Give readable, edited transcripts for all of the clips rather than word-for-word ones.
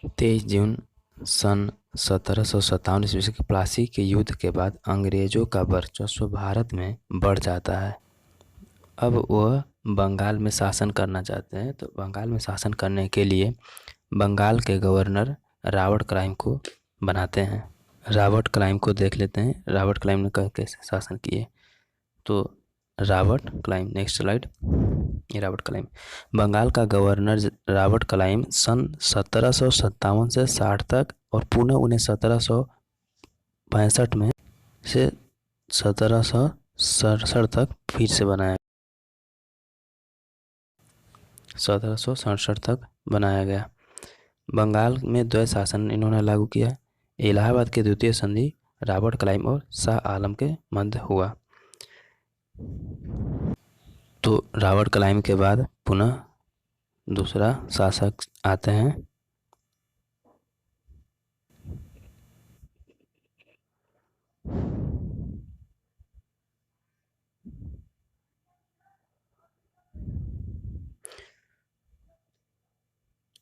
23 जून सन 1757 ईस्वी के प्लासी के युद्ध के बाद अंग्रेजों का वर्चस्व भारत में बढ़ जाता है। अब वह बंगाल में शासन करना चाहते हैं, तो बंगाल में शासन करने के लिए बंगाल के गवर्नर रॉबर्ट क्लाइव को बनाते हैं। रॉबर्ट क्लाइव को देख लेते हैं, रॉबर्ट क्लाइव ने कैसे शासन किए। तो रॉबर्ट क्लाइव, नेक्स्ट स्लाइड। ये रॉबर्ट क्लाइव, बंगाल का गवर्नर रॉबर्ट क्लाइव सन 1757 से 60 तक और पुनः उन्हें 1765 में से 1767 तक फिर से बनाया, 1767 तक बनाया गया। बंगाल में द्वैत शासन इन्होंने लागू किया। इलाहाबाद के द्वितीय संधि रॉबर्ट क्लाइव और शाह आलम के मध्य हुआ। तो रॉबर्ट क्लाइव के बाद पुनः दूसरा शासक आते हैं,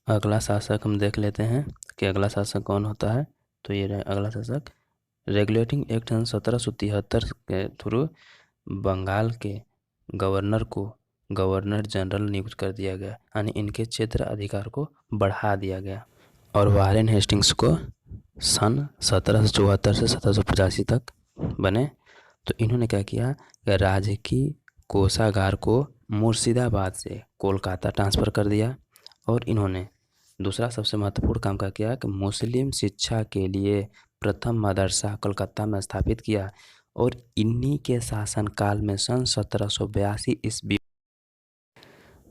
अगला शासक हम देख लेते हैं कि अगला शासक कौन होता है। तो ये अगला शासक रेगुलेटिंग एक्ट 1773 के थ्रू बंगाल के गवर्नर को गवर्नर जनरल नियुक्त कर दिया गया, यानी इनके क्षेत्र अधिकार को बढ़ा दिया गया। और वारेन हेस्टिंग्स को सन 1774 से 1785 तक बने। तो इन्होंने क्या किया कि राज्य की कोषागार को मुर्शिदाबाद से कोलकाता ट्रांसफ़र कर दिया। और इन्होंने दूसरा सबसे महत्वपूर्ण काम क्या किया कि मुस्लिम शिक्षा के लिए प्रथम मदरसा कलकत्ता में स्थापित किया। और इन्हीं के शासनकाल में सन 1782 ईस्वी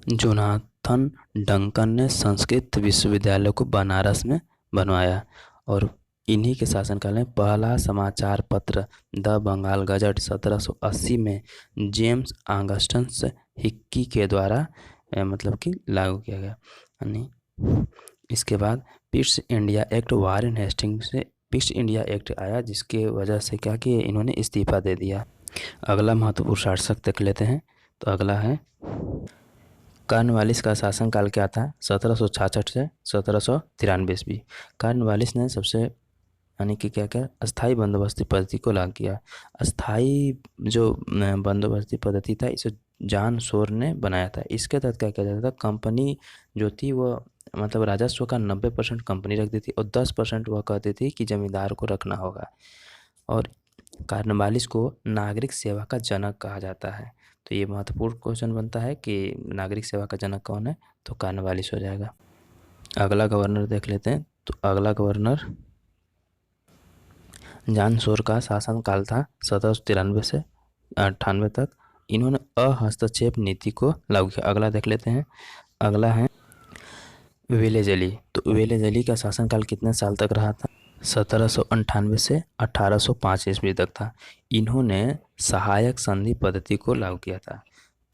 जोनाथन डंकन ने संस्कृत विश्वविद्यालय को बनारस में बनवाया। और इन्हीं के शासनकाल में पहला समाचार पत्र द बंगाल गजट 1780 में जेम्स ऑगस्टस हिक्की के द्वारा मतलब कि लागू किया गया। यानी इसके बाद east India act, Warren Hastings से ईस्ट इंडिया एक्ट आया, जिसके वजह से क्या कि इन्होंने इस्तीफा दे दिया। अगला महत्वपूर्ण शासक देख लेते हैं। तो अगला है कॉर्नवालिस का शासनकाल क्या था, 1766 से 1793 ईस्वी। कॉर्नवालिस ने सबसे यानी कि क्या क्या अस्थाई बंदोबस्ती पद्धति को लागू किया। अस्थाई जो बंदोबस्ती पद्धति था इसे जॉन शोर ने बनाया था। इसके तहत क्या किया जाता था, कंपनी जो थी वो मतलब राजस्व का 90% कंपनी रखती थी और 10% वह कहती थी कि जमींदार को रखना होगा। और कॉर्नवालिस को नागरिक सेवा का जनक कहा जाता है। तो ये महत्वपूर्ण क्वेश्चन बनता है कि नागरिक सेवा का जनक कौन है, तो कॉर्नवालिस हो जाएगा। अगला गवर्नर देख लेते हैं। तो अगला गवर्नर जॉन शोर का शासनकाल था 1793 से 98 तक। इन्होंने अहस्तक्षेप नीति को लागू किया। अगला देख लेते हैं। अगला है वेलेज़ली। तो वेलेज़ली का शासनकाल कितने साल तक रहा था, 1798 से 1805 ईस्वी तक था। इन्होंने सहायक संधि पद्धति को लागू किया था।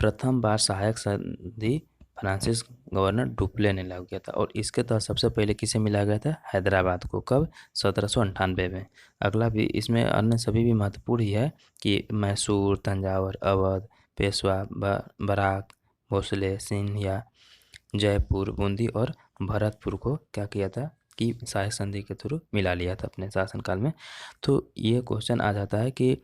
प्रथम बार सहायक संधि फ्रांसिस गवर्नर डुप्ले ने लागू किया था। और इसके तहत सबसे पहले किसे मिलाया गया था, हैदराबाद को, कब, 1798 में। अगला भी इसमें अन्य सभी भी महत्वपूर्ण ही है कि मैसूर, तंजावर, अवध, पेशवा, बराक, भोसले, सिंधिया, जयपुर, बूंदी और भरतपुर को क्या किया था कि सहायक संधि के थ्रू मिला लिया था अपने शासनकाल में। तो ये क्वेश्चन आ जाता है कि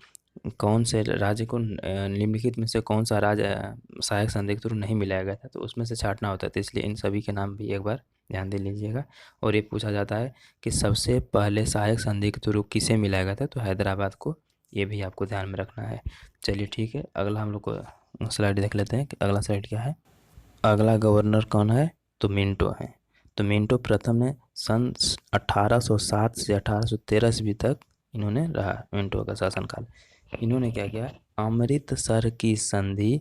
कौन से राज्य को निम्नलिखित में से कौन सा राज्य सहायक संधि के थ्रू नहीं मिलाया गया था, तो उसमें से छांटना होता है। तो इसलिए इन सभी के नाम भी एक बार ध्यान दे लीजिएगा। और ये पूछा जाता है कि सबसे पहले सहायक संधि के थ्रू किसे मिलाया गया था, तो हैदराबाद को। ये भी आपको ध्यान में रखना है। चलिए ठीक है, अगला हम लोग को स्लाइड देख लेते हैं कि अगला स्लाइड क्या है। अगला गवर्नर कौन है, तो मिंटो है। तो मिंटो प्रथम ने सन 1807 से 1813 ईस्वी तक इन्होंने रहा, मिंटो का शासनकाल। इन्होंने क्या किया, अमृतसर की संधि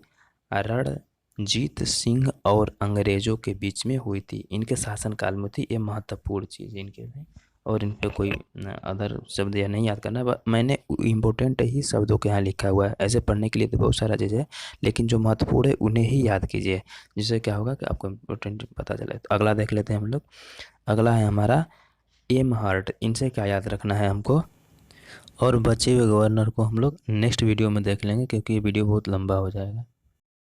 रणजीत सिंह और अंग्रेजों के बीच में हुई थी, इनके शासनकाल में थी। ये महत्वपूर्ण चीज़ इनके थे। और इन पे कोई अदर शब्द या नहीं याद करना, मैंने इम्पोर्टेंट ही शब्दों के यहाँ लिखा हुआ है। ऐसे पढ़ने के लिए तो बहुत सारा चीज़ है, लेकिन जो महत्वपूर्ण है उन्हें ही याद कीजिए, जिससे क्या होगा कि आपको इम्पोर्टेंट पता चले। तो अगला देख लेते हैं हम लोग। अगला है हमारा एम हार्ट। इनसे क्या याद रखना है हमको, और बचे हुए गवर्नर को हम लोग नेक्स्ट वीडियो में देख लेंगे, क्योंकि ये वीडियो बहुत लंबा हो जाएगा।